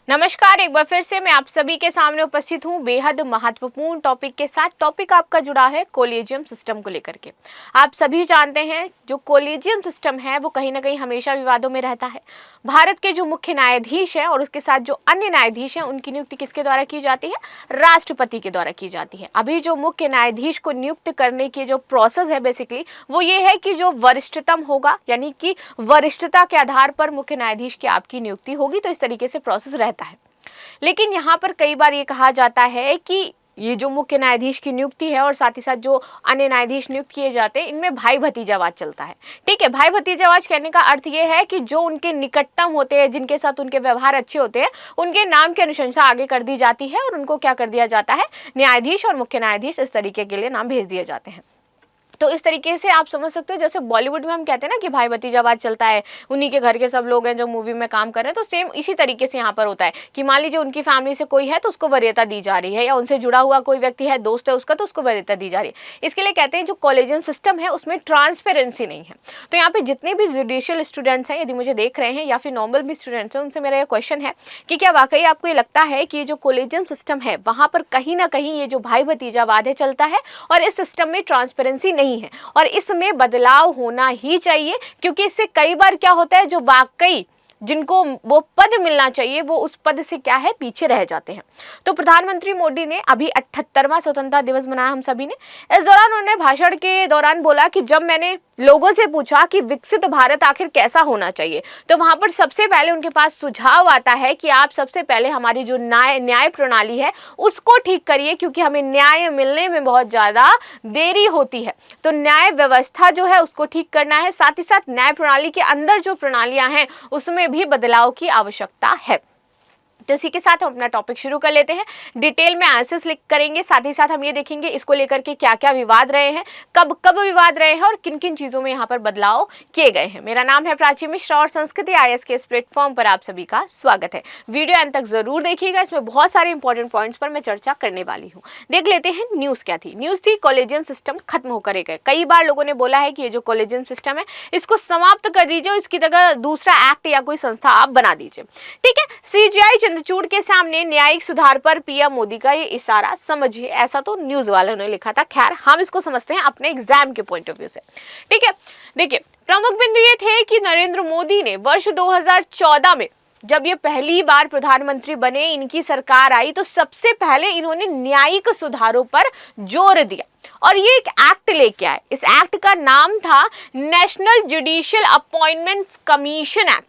नमस्कार, एक बार फिर से मैं आप सभी के सामने उपस्थित हूँ बेहद महत्वपूर्ण टॉपिक के साथ। टॉपिक आपका जुड़ा है कॉलेजियम सिस्टम को लेकर के। आप सभी जानते हैं जो कॉलेजियम सिस्टम है वो कहीं ना कहीं हमेशा विवादों में रहता है। भारत के जो मुख्य न्यायाधीश हैं और उसके साथ जो अन्य न्यायाधीश हैं उनकी नियुक्ति किसके द्वारा की जाती है? राष्ट्रपति के द्वारा की जाती है। अभी जो मुख्य न्यायाधीश को नियुक्त करने की जो प्रोसेस है बेसिकली वो ये है कि जो वरिष्ठतम होगा, यानी कि वरिष्ठता के आधार पर मुख्य न्यायाधीश की आपकी नियुक्ति होगी। तो इस तरीके से प्रोसेस रहता है। लेकिन यहाँ पर कई बार ये कहा जाता है कि ये जो मुख्य न्यायाधीश की नियुक्ति है और साथ ही साथ जो अन्य न्यायाधीश नियुक्त किए जाते हैं इनमें भाई भतीजावाद चलता है। ठीक है, भाई भतीजावाद कहने का अर्थ ये है कि जो उनके निकटतम होते हैं, जिनके साथ उनके व्यवहार अच्छे होते हैं, उनके नाम की अनुशंसा आगे कर दी जाती है और उनको क्या कर दिया जाता है? न्यायाधीश और मुख्य न्यायाधीश इस तरीके के लिए नाम भेज दिए जाते हैं। तो इस तरीके से आप समझ सकते हो, जैसे बॉलीवुड में हम कहते हैं ना कि भाई भतीजावाद चलता है, उन्हीं के घर के सब लोग हैं जो मूवी में काम कर रहे हैं, तो सेम इसी तरीके से यहाँ पर होता है कि मान लीजिए उनकी फैमिली से कोई है तो उसको वरीयता दी जा रही है, या उनसे जुड़ा हुआ कोई व्यक्ति है, दोस्त है उसका, तो उसको वरीयता दी जा रही है। इसके लिए कहते हैं जो कॉलेजियम सिस्टम है उसमें ट्रांसपेरेंसी नहीं है। तो यहाँ पे जितने भी जुडिशियल स्टूडेंट्स हैं, यदि मुझे देख रहे हैं या फिर नॉर्मल भी स्टूडेंट्स हैं, उनसे मेरा ये क्वेश्चन है कि क्या वाकई आपको ये लगता है कि ये जो कॉलेजियम सिस्टम है वहाँ पर कहीं ना कहीं ये जो भाई भतीजावाद है चलता है और इस सिस्टम में ट्रांसपेरेंसी नहीं है और इसमें बदलाव होना ही चाहिए? क्योंकि इससे कई बार क्या होता है, जो वाकई जिनको वो पद मिलना चाहिए वो उस पद से क्या है, पीछे रह जाते हैं। तो प्रधानमंत्री मोदी ने अभी 78वां स्वतंत्रता दिवस मनाया हम सभी ने। इस दौरान उन्होंने भाषण के दौरान बोला कि जब मैंने लोगों से पूछा कि विकसित भारत आखिर कैसा होना चाहिए, तो वहां पर सबसे पहले उनके पास सुझाव आता है कि आप सबसे पहले हमारी जो न्याय प्रणाली है उसको ठीक करिए, क्योंकि हमें न्याय मिलने में बहुत ज्यादा देरी होती है। तो न्याय व्यवस्था जो है उसको ठीक करना है, साथ ही साथ न्याय प्रणाली के अंदर जो प्रणालियां हैं उसमें भी बदलाव की आवश्यकता है। तो इसी के साथ हम अपना टॉपिक शुरू कर लेते हैं। डिटेल में आंसर्स लिख करेंगे, साथ ही साथ हम ये देखेंगे इसको लेकर के क्या क्या विवाद रहे हैं, कब कब विवाद रहे हैं और किन किन चीजों में यहाँ पर बदलाव किए गए हैं। मेरा नाम है प्राची मिश्रा और संस्कृति IAS के इस प्लेटफॉर्म पर आप सभी का स्वागत है। वीडियो अंत तक जरूर देखिएगा, इसमें बहुत सारे इंपॉर्टेंट पॉइंट्स पर मैं चर्चा करने वाली हूँ। देख लेते हैं न्यूज क्या थी। न्यूज थी कॉलेजियम सिस्टम खत्म होकर गए। कई बार लोगों ने बोला है कि ये जो कॉलेजियम सिस्टम है इसको समाप्त कर दीजिए, इसकी जगह दूसरा एक्ट या कोई संस्था आप बना दीजिए। ठीक है, CGI चूड़ के सामने न्यायिक सुधार पर PM मोदी का ये इशारा समझिए, ऐसा तो न्यूज वालों ने लिखा था। खैर हम इसको समझते हैं अपने एग्जाम के पॉइंट ऑफ व्यू से। ठीक है, देखिए प्रमुख बिंदु ये थे कि नरेंद्र मोदी ने वर्ष 2014 में जब ये पहली बार प्रधानमंत्री बने, इनकी सरकार आई, तो सबसे पहले इन्होंने न्यायिक सुधारों पर जोर दिया और ये एक एक्ट लेके आए। इस एक्ट का नाम था national judicial appointments commission act.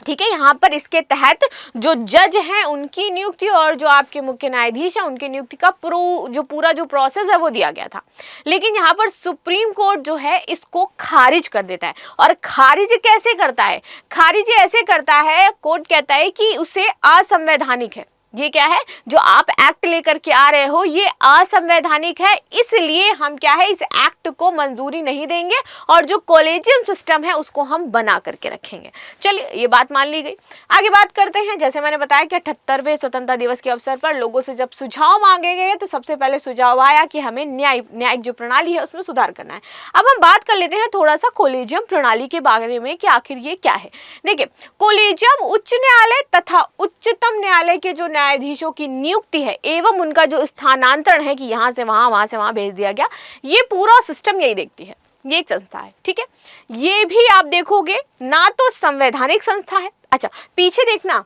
ठीक है, यहाँ पर इसके तहत जो जज हैं उनकी नियुक्ति और जो आपके मुख्य न्यायाधीश हैं उनकी नियुक्ति का पूरा जो प्रोसेस है वो दिया गया था। लेकिन यहाँ पर सुप्रीम कोर्ट जो है इसको खारिज कर देता है। और खारिज कैसे करता है? खारिज ऐसे करता है, कोर्ट कहता है कि उसे असंवैधानिक है। ये क्या है, जो आप एक्ट लेकर के आ रहे हो ये असंवैधानिक है, इसलिए हम क्या है, इस एक्ट को मंजूरी नहीं देंगे और जो कॉलेजियम सिस्टम है उसको हम बना करके रखेंगे। चलिए ये बात मान ली गई। आगे बात करते हैं। जैसे मैंने बताया कि 78वें स्वतंत्रता दिवस के अवसर पर लोगों से जब सुझाव मांगे गए तो सबसे पहले सुझाव आया कि हमें न्यायिक जो प्रणाली है उसमें सुधार करना है। अब हम बात कर लेते हैं थोड़ा सा कॉलेजियम प्रणाली के बारे में कि आखिर ये क्या है। देखिए, कॉलेजियम उच्च न्यायालय तथा उच्चतम न्यायालय के जो न्यायाधीशों की नियुक्ति है एवं उनका जो स्थानांतरण है कि यहाँ से वहां से वहां भेज दिया गया, ये पूरा सिस्टम यही देखती है। ये एक संस्था है। ठीक है, ये भी आप देखोगे ना तो संवैधानिक संस्था है। अच्छा, पीछे देखना,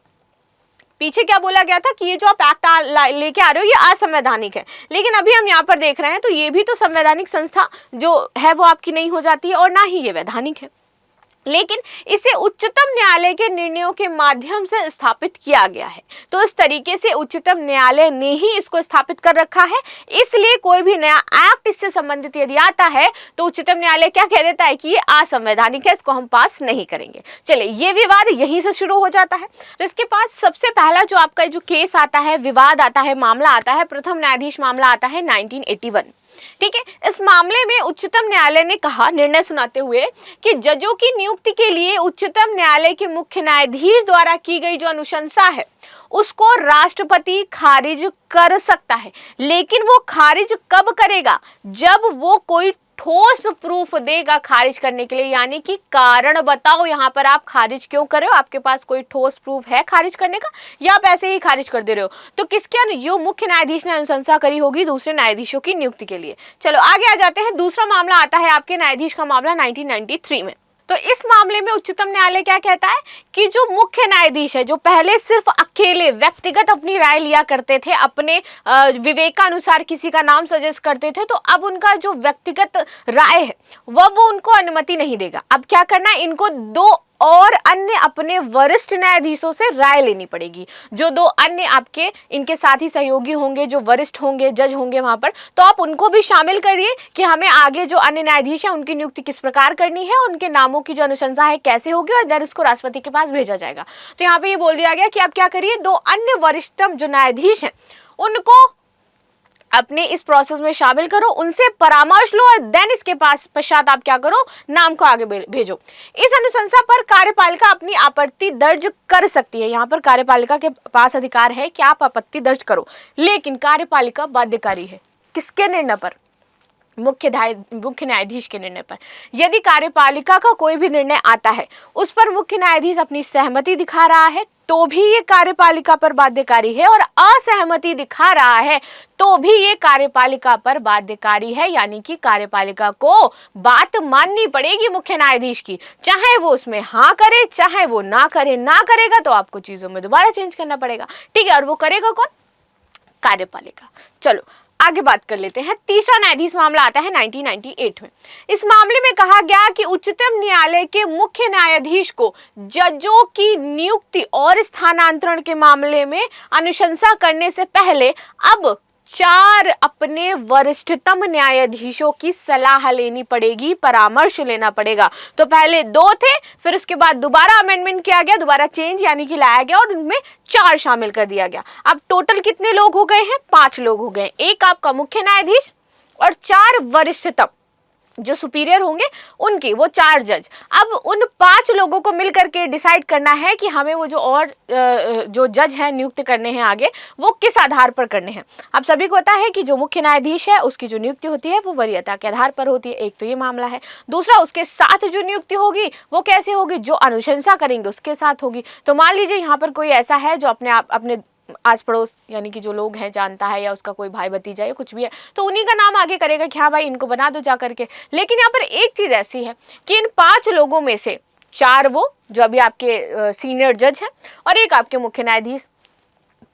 पीछे क्या बोला गया था कि ये जो आप एक्ट लेके आ रहे हो ये असंवैधानिक है, लेकिन अभी हम यहाँ पर देख रहे हैं तो ये भी तो संवैधानिक संस्था जो है वो आपकी नहीं हो जाती है और ना ही ये वैधानिक है। लेकिन इसे उच्चतम न्यायालय के निर्णयों के माध्यम से स्थापित किया गया है। तो इस तरीके से उच्चतम न्यायालय ने ही इसको स्थापित कर रखा है, इसलिए कोई भी नया एक्ट इससे संबंधित यदि आता है तो उच्चतम न्यायालय क्या कह देता है कि ये असंवैधानिक है, इसको हम पास नहीं करेंगे। चलिए, ये विवाद यहीं से शुरू हो जाता है। तो इसके पास सबसे पहला जो आपका जो केस आता है, विवाद आता है, मामला आता है, प्रथम न्यायाधीश मामला आता है 1981। ठीक है, इस मामले में उच्चतम न्यायालय ने कहा, निर्णय सुनाते हुए, कि जजों की नियुक्ति के लिए उच्चतम न्यायालय के मुख्य न्यायाधीश द्वारा की गई जो अनुशंसा है उसको राष्ट्रपति खारिज कर सकता है। लेकिन वो खारिज कब करेगा? जब वो कोई ठोस प्रूफ देगा खारिज करने के लिए, यानी कि कारण बताओ यहाँ पर आप खारिज क्यों कर रहे हो, आपके पास कोई ठोस प्रूफ है खारिज करने का या आप ऐसे ही खारिज कर दे रहे हो। तो किसके जो मुख्य न्यायाधीश ने अनुशंसा करी होगी दूसरे न्यायाधीशों की नियुक्ति के लिए। चलो आगे आ जाते हैं। दूसरा मामला आता है आपके न्यायाधीश का मामला 1993 में। तो इस मामले में उच्चतम न्यायालय क्या कहता है कि जो मुख्य न्यायाधीश है, जो पहले सिर्फ अकेले व्यक्तिगत अपनी राय लिया करते थे, अपने विवेकानुसार किसी का नाम सजेस्ट करते थे, तो अब उनका जो व्यक्तिगत राय है वो उनको अनुमति नहीं देगा। अब क्या करना है, इनको दो और अन्य अपने वरिष्ठ न्यायाधीशों से राय लेनी पड़ेगी। जो दो अन्य आपके इनके साथी सहयोगी होंगे, जो वरिष्ठ होंगे, जज होंगे वहां पर, तो आप उनको भी शामिल करिए कि हमें आगे जो अन्य न्यायाधीश है उनकी नियुक्ति किस प्रकार करनी है, उनके नामों की जो अनुशंसा है कैसे होगी, और देन उसको राष्ट्रपति के पास भेजा जाएगा। तो यहाँ पे ये बोल दिया गया कि आप क्या करिए, दो अन्य वरिष्ठतम जो न्यायाधीश हैं उनको अपने इस प्रोसेस में शामिल करो, उनसे परामर्श लो और देन इसके पश्चात आप क्या करो, नाम को आगे भेजो। इस अनुशंसा पर कार्यपालिका अपनी आपत्ति दर्ज कर सकती है। यहाँ पर कार्यपालिका के पास अधिकार है कि आप आपत्ति दर्ज करो, लेकिन कार्यपालिका बाध्यकारी है किसके निर्णय पर, मुख्य न्यायाधीश के निर्णय पर। यदि कार्यपालिका का कोई भी निर्णय आता है उस पर मुख्य न्यायाधीश अपनी सहमति दिखा रहा है तो भी ये कार्यपालिका पर बाध्यकारी है, और असहमति दिखा रहा है तो भी ये कार्यपालिका पर बाध्यकारी है। यानी कि कार्यपालिका को बात माननी पड़ेगी मुख्य न्यायाधीश की, चाहे वो उसमें हाँ करे चाहे वो ना करे। ना करेगा तो आपको चीजों में दोबारा चेंज करना पड़ेगा, ठीक है। और वो करेगा कौन, कार्यपालिका। चलो आगे बात कर लेते हैं। तीसरा न्यायाधीश मामला आता है 1998 में। इस मामले में कहा गया कि उच्चतम न्यायालय के मुख्य न्यायाधीश को जजों की नियुक्ति और स्थानांतरण के मामले में अनुशंसा करने से पहले अब 4 अपने वरिष्ठतम न्यायाधीशों की सलाह लेनी पड़ेगी, परामर्श लेना पड़ेगा। तो पहले 2 थे, फिर उसके बाद दोबारा अमेंडमेंट किया गया, दोबारा चेंज यानी कि लाया गया और उनमें 4 शामिल कर दिया गया। अब टोटल कितने लोग हो गए हैं, 5 लोग हो गए। एक आपका मुख्य न्यायाधीश और 4 वरिष्ठतम जो सुपीरियर होंगे उनकी, वो 4 जज। अब उन 5 लोगों को मिलकर के डिसाइड करना है कि हमें वो जो और जो जज हैं नियुक्त करने हैं आगे, वो किस आधार पर करने हैं। आप सभी को पता है कि जो मुख्य न्यायाधीश है उसकी जो नियुक्ति होती है वो वरीयता के आधार पर होती है। एक तो ये मामला है। दूसरा, उसके साथ जो नियुक्ति होगी वो कैसे होगी, जो अनुशंसा करेंगे उसके साथ होगी। तो मान लीजिए यहाँ पर कोई ऐसा है जो अपने आस पड़ोस यानी कि जो लोग हैं जानता है, या उसका कोई भाई भतीजा या कुछ भी है, तो उन्हीं का नाम आगे करेगा कि हाँ भाई इनको बना दो जा करके। लेकिन यहाँ पर एक चीज ऐसी है कि इन 5 लोगों में से 4 वो जो अभी आपके सीनियर जज हैं और एक आपके मुख्य न्यायाधीश,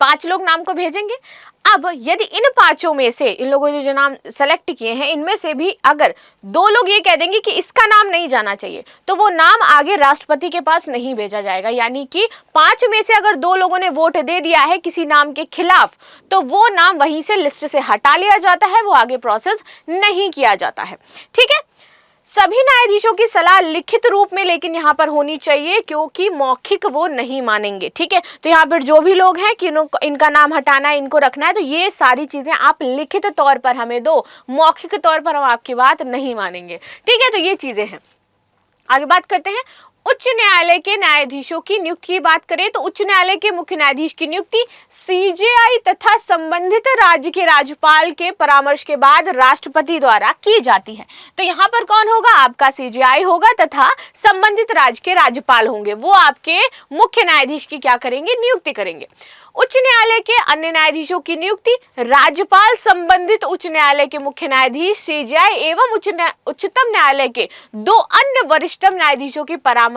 5 लोग नाम को भेजेंगे। अब यदि इन 5 में से इन लोगों ने जो नाम सेलेक्ट किए हैं इनमें से भी अगर 2 लोग ये कह देंगे कि इसका नाम नहीं जाना चाहिए, तो वो नाम आगे राष्ट्रपति के पास नहीं भेजा जाएगा। यानी कि 5 में से अगर 2 लोगों ने वोट दे दिया है किसी नाम के खिलाफ, तो वो नाम वहीं से लिस्ट से हटा लिया जाता है, वो आगे प्रोसेस नहीं किया जाता है, ठीक है। सभी न्यायाधीशों की सलाह लिखित रूप में लेकिन यहाँ पर होनी चाहिए, क्योंकि मौखिक वो नहीं मानेंगे, ठीक है। तो यहाँ पर जो भी लोग हैं कि इनका नाम हटाना है, इनको रखना है, तो ये सारी चीजें आप लिखित तौर पर हमें दो, मौखिक तौर पर हम आपकी बात नहीं मानेंगे, ठीक है। तो ये चीजें हैं। आगे बात करते हैं उच्च न्यायालय के न्यायाधीशों की नियुक्ति की बात करें तो उच्च न्यायालय के मुख्य न्यायाधीश की नियुक्ति सीजेआई तथा संबंधित राज्य के राज्यपाल के परामर्श के बाद राष्ट्रपति द्वारा की जाती है। तो यहाँ पर कौन होगा, आपका सीजेआई होगा तथा संबंधित राज्य के राज्यपाल होंगे, वो आपके मुख्य न्यायाधीश की क्या करेंगे, नियुक्ति करेंगे। उच्च न्यायालय के अन्य न्यायाधीशों की नियुक्ति राज्यपाल संबंधित उच्च न्यायालय के मुख्य न्यायाधीश, सीजेआई एवं उच्चतम न्यायालय के 2 अन्य वरिष्ठतम न्यायाधीशों की परामर्श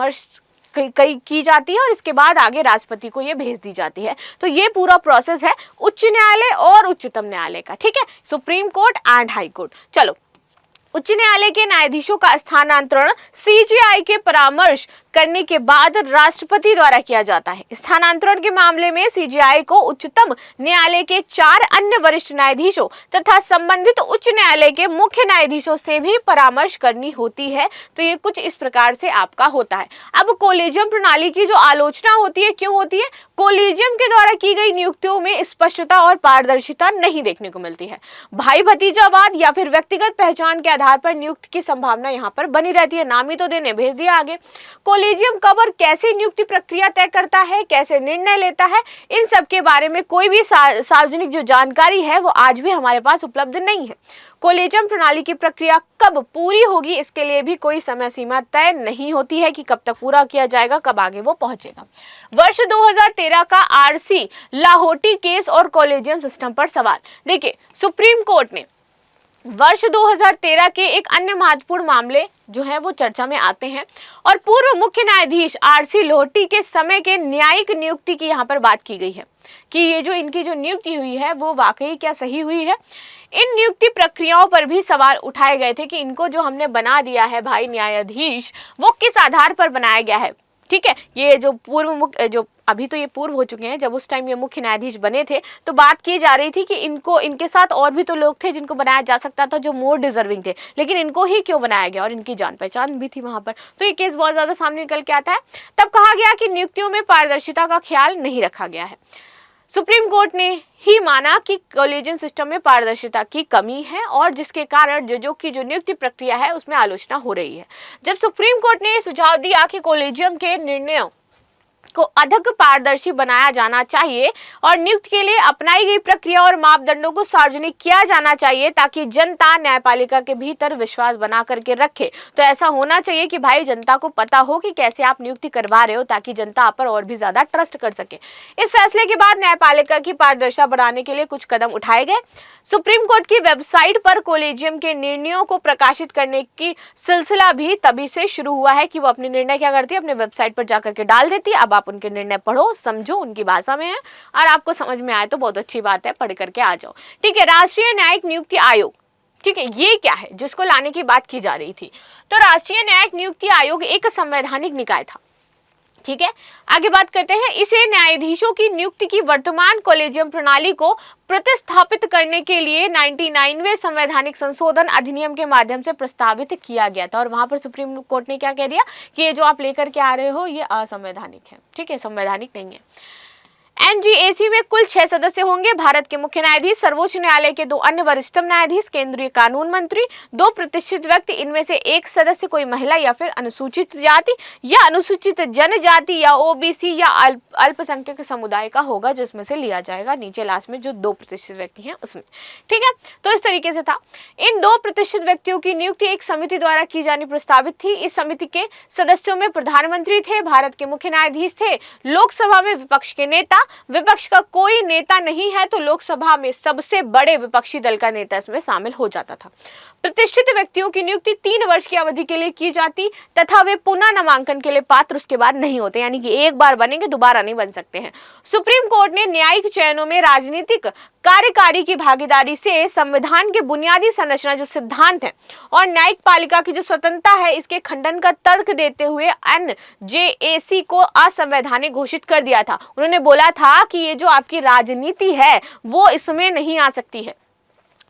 की जाती है और इसके बाद आगे राष्ट्रपति को ये भेज दी जाती है। तो ये पूरा प्रोसेस है उच्च न्यायालय और उच्चतम न्यायालय का, ठीक है, supreme court and high court. चलो, उच्च न्यायालय के न्यायाधीशों का स्थानांतरण सीजेआई के परामर्श करने के बाद राष्ट्रपति द्वारा किया जाता है। स्थानांतरण के मामले में सीजेआई को उच्चतम न्यायालय के 4 अन्य वरिष्ठ न्यायाधीशों तथा संबंधित उच्च न्यायालय के मुख्य न्यायाधीशों से भी परामर्श करनी होती है। तो ये कुछ इस प्रकार से आपका होता है। अब कोलेजियम प्रणाली की जो आलोचना होती है, क्यों होती है, कोलेजियम के द्वारा की गई नियुक्तियों में स्पष्टता और पारदर्शिता नहीं देखने को मिलती है। भाई भतीजावाद या फिर व्यक्तिगत पहचान के आधार पर नियुक्ति की संभावना यहाँ पर बनी रहती है। नाम ही तो देने, भेज दिया आगे। कोलेजियम कब और कैसे नियुक्ति प्रक्रिया तय करता है, कैसे निर्णय लेता है, इन सब के बारे में कोई भी सार्वजनिक जो जानकारी है वो आज भी हमारे पास उपलब्ध नहीं है। कोलेजियम प्रणाली की प्रक्रिया कब पूरी होगी, इसके लिए भी कोई समय सीमा तय नहीं होती है कि कब तक पूरा किया जाएगा, कब आगे वो पहुंचेगा। वर्ष 2013 का आरसी लाहोटी केस और कोलेजियम सिस्टम पर सवाल। देखिए, सुप्रीम कोर्ट ने वर्ष 2013 के एक अन्य महत्वपूर्ण मामले जो है वो चर्चा में आते हैं और पूर्व मुख्य न्यायाधीश आरसी लोहटी के समय के न्यायिक नियुक्ति की यहाँ पर बात की गई है कि ये जो इनकी जो नियुक्ति हुई है वो वाकई क्या सही हुई है। इन नियुक्ति प्रक्रियाओं पर भी सवाल उठाए गए थे कि इनको जो हमने बना दिया है भाई न्यायाधीश, वो किस आधार पर बनाया गया है। ठीक है, ये जो पूर्व मुख्य, जो अभी तो ये पूर्व हो चुके हैं, जब उस टाइम ये मुख्य न्यायाधीश बने थे तो बात की जा रही थी कि इनके साथ और भी तो लोग थे जिनको बनाया जा सकता था, जो मोर डिजर्विंग थे, लेकिन इनको ही क्यों बनाया गया, और इनकी जान पहचान भी थी वहां पर। तो ये केस बहुत ज्यादा सामने निकल के आता है। तब कहा गया कि नियुक्तियों में पारदर्शिता का ख्याल नहीं रखा गया है। सुप्रीम कोर्ट ने ही माना कि कॉलेजियम सिस्टम में पारदर्शिता की कमी है और जिसके कारण जजों की जो नियुक्ति प्रक्रिया है उसमें आलोचना हो रही है। जब सुप्रीम कोर्ट ने सुझाव दिया कि कॉलेजियम के निर्णयों को अधिक पारदर्शी बनाया जाना चाहिए और नियुक्ति के लिए अपनाई गई प्रक्रिया और मापदंडों को सार्वजनिक किया जाना चाहिए ताकि जनता न्यायपालिका के भीतर विश्वास बना करके रखे। तो ऐसा होना चाहिए कि भाई जनता को पता हो कि कैसे आप नियुक्ति करवा रहे हो, ताकि जनता आप पर और भी ज्यादा ट्रस्ट कर सके। इस फैसले के बाद न्यायपालिका की पारदर्शिता बढ़ाने के लिए कुछ कदम उठाए गए। सुप्रीम कोर्ट की वेबसाइट पर कॉलेजियम के निर्णयों को प्रकाशित करने की सिलसिला भी तभी से शुरू हुआ है कि वो अपने निर्णय क्या करती है, अपने वेबसाइट पर जाकर के डाल देती है। अब आप उनके निर्णय पढ़ो, समझो, उनकी भाषा में है और आपको समझ में आए तो बहुत अच्छी बात है, पढ़ करके आ जाओ। ठीक है, राष्ट्रीय न्यायिक नियुक्ति आयोग, ठीक है, ये क्या है जिसको लाने की बात की जा रही थी। तो राष्ट्रीय न्यायिक नियुक्ति आयोग एक संवैधानिक निकाय था। ठीक है, आगे बात करते हैं। इसे न्यायाधीशों की नियुक्ति की वर्तमान कॉलेजियम प्रणाली को प्रतिस्थापित करने के लिए 99वें संवैधानिक संशोधन अधिनियम के माध्यम से प्रस्तावित किया गया था और वहां पर सुप्रीम कोर्ट ने क्या कह दिया कि ये जो आप लेकर के आ रहे हो ये असंवैधानिक है। ठीक है, संवैधानिक नहीं है। एनजीएसी में कुल 6 सदस्य होंगे। भारत के मुख्य न्यायाधीश, सर्वोच्च न्यायालय के 2 अन्य वरिष्ठतम न्यायाधीश, केंद्रीय कानून मंत्री, 2 प्रतिष्ठित व्यक्ति, इनमें से एक सदस्य कोई महिला या फिर अनुसूचित जाति या अनुसूचित जनजाति या ओबीसी या अल्पसंख्यक समुदाय का होगा, जिसमें से लिया जाएगा नीचे लास्ट में जो 2 प्रतिष्ठित व्यक्ति हैं उसमें। ठीक है, तो इस तरीके से था। इन 2 प्रतिष्ठित व्यक्तियों की नियुक्ति एक समिति द्वारा की जानी प्रस्तावित थी। इस समिति के सदस्यों में प्रधानमंत्री थे, भारत के मुख्य न्यायाधीश थे, लोकसभा में विपक्ष के नेता, विपक्ष का कोई नेता नहीं है तो लोकसभा में सबसे बड़े विपक्षी दल का नेता इसमें शामिल हो जाता था। प्रतिष्ठित व्यक्तियों की नियुक्ति 3 वर्ष की अवधि के लिए की जाती तथा वे पुनः नामांकन के लिए पात्र उसके बाद नहीं होते, यानी कि एक बार बनेंगे दोबारा नहीं बन सकते हैं। सुप्रीम कोर्ट ने न्यायिक चयनों में राजनीतिक कार्यकारी की भागीदारी से संविधान के बुनियादी संरचना जो सिद्धांत है और न्यायिक पालिका की जो स्वतंत्रता है इसके खंडन का तर्क देते हुए एनजेएसी को असंवैधानिक घोषित कर दिया था। उन्होंने बोला था कि ये जो आपकी राजनीति है वो इसमें नहीं आ सकती है,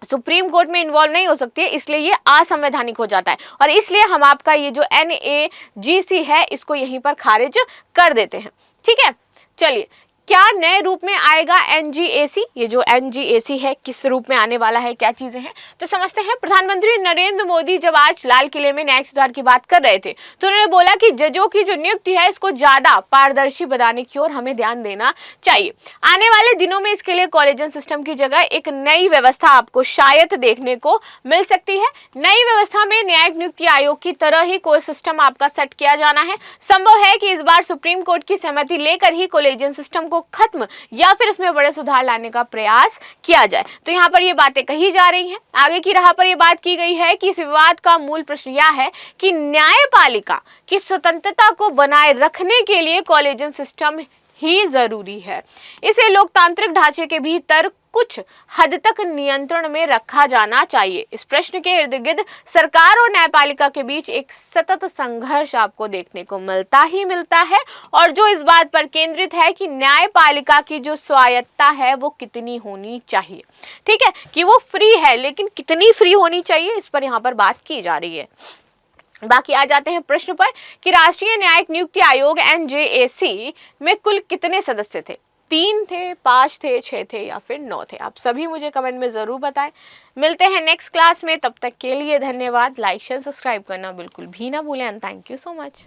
सुप्रीम कोर्ट में इन्वॉल्व नहीं हो सकती है, इसलिए ये असंवैधानिक हो जाता है और इसलिए हम आपका ये जो एनएजीसी है इसको यहीं पर खारिज कर देते हैं। ठीक है, चलिए, क्या नए रूप में आएगा एनजीएसी? ये जो एनजीएसी है किस रूप में आने वाला है, क्या चीजें हैं, तो समझते हैं। प्रधानमंत्री नरेंद्र मोदी जब आज लाल किले में न्यायिक सुधार की बात कर रहे थे तो उन्होंने बोला कि जजों की जो नियुक्ति है इसको ज्यादा पारदर्शी बनाने की ओर हमें ध्यान देना चाहिए। आने वाले दिनों में इसके लिए कॉलेजियम सिस्टम की जगह एक नई व्यवस्था आपको शायद देखने को मिल सकती है। नई व्यवस्था में न्यायिक नियुक्ति आयोग की तरह ही कोई सिस्टम आपका सेट किया जाना है। संभव है कि इस बार सुप्रीम कोर्ट की सहमति लेकर ही कॉलेजियम सिस्टम को खत्म या फिर इसमें बड़े सुधार लाने का प्रयास किया जाए। तो यहाँ पर ये बातें कही जा रही हैं। आगे की राह पर ये बात की गई है कि इस विवाद का मूल प्रश्न यह है कि न्यायपालिका की स्वतंत्रता को बनाए रखने के लिए कॉलेजियम सिस्टम ही जरूरी है। इसे लोकतांत्रिक ढांचे के भीतर कुछ हद तक नियंत्रण में रखा जाना चाहिए। इस प्रश्न के इर्द गिर्द सरकार और न्यायपालिका के बीच एक सतत संघर्ष आपको देखने को मिलता है और जो इस बात पर केंद्रित है कि न्यायपालिका की जो स्वायत्तता है वो कितनी होनी चाहिए। ठीक है, कि वो फ्री है लेकिन कितनी फ्री होनी चाहिए, इस पर यहाँ पर बात की जा रही है। बाकी आ जाते हैं प्रश्न पर कि राष्ट्रीय न्यायिक नियुक्ति आयोग एनजेएसी में कुल कितने सदस्य थे? 3 थे, 5 थे, 6 थे या फिर 9 थे? आप सभी मुझे कमेंट में जरूर बताएं। मिलते हैं नेक्स्ट क्लास में, तब तक के लिए धन्यवाद। लाइक शेयर सब्सक्राइब करना बिल्कुल भी ना भूलें। Thank you so much.